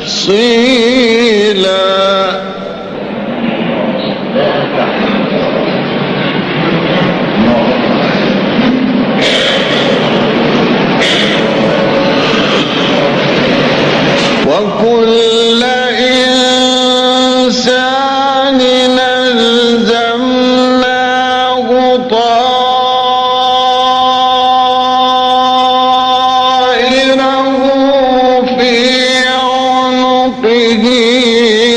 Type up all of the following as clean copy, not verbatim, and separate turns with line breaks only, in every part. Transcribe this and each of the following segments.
تفصيلا وكل إنسان ألزمناه طائره في عنقه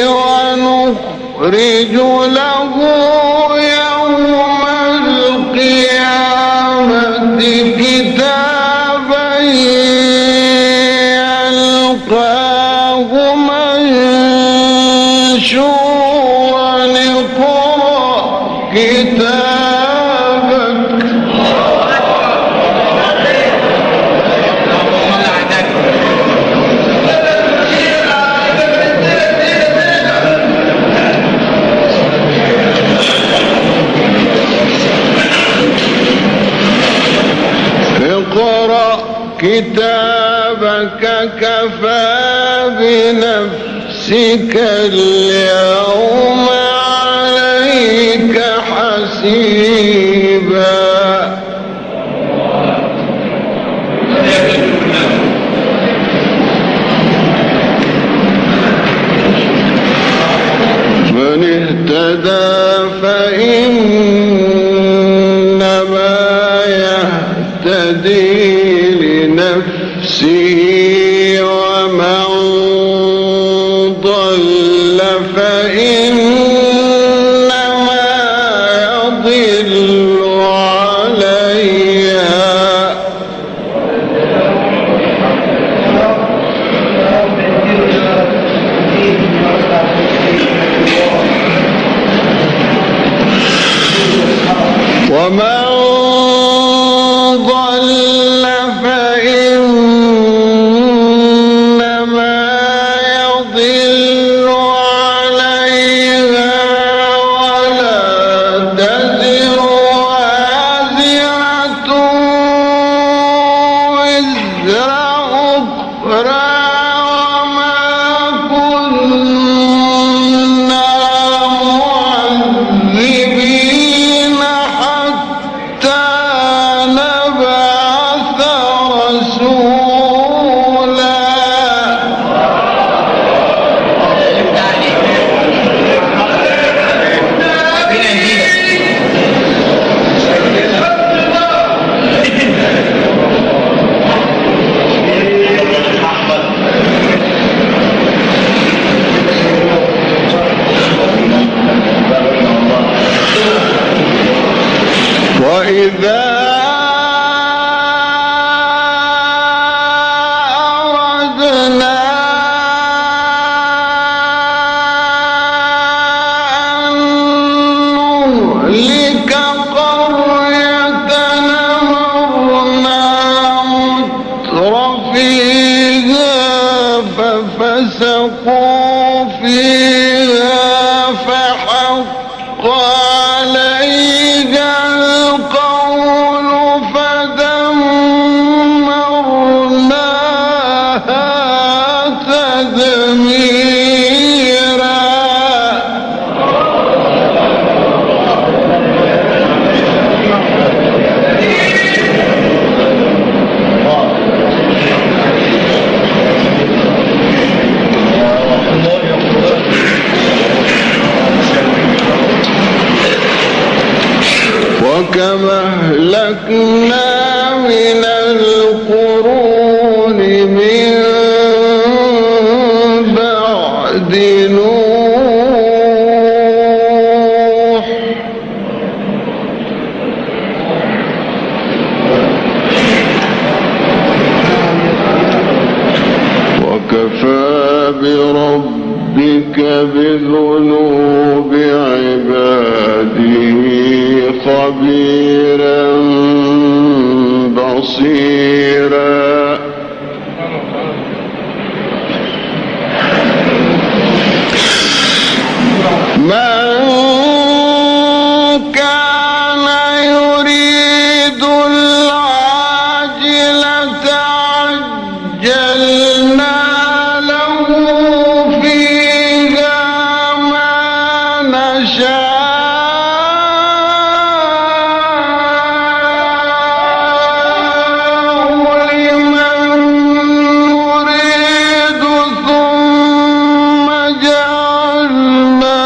ونخرج له يوم القيامة كتابا يلقاه منشورا اقرأ كتابك اقرأ كتابك كفى بنفسك اليوم عليك حسيبا من اهتدى فإنما يهتدي لنفسه ومن ضل فإنما يضل عليها ومن ضل فإنما يضل عليها ولا تزر وازرة وزر أخرى وما كنا معذبين حتى نبعث رسولا وإذا أردنا أن نهلك قرية أمرنا مترفيها ففسقوا فيها فحق عليها القول فدمرناها تدميرا وكما أهلكنا من القرون من بعد نوح وكفى بربك بذنوب عباده خبيرا بصيرا من كان يريد العاجلة عجلنا له يشاء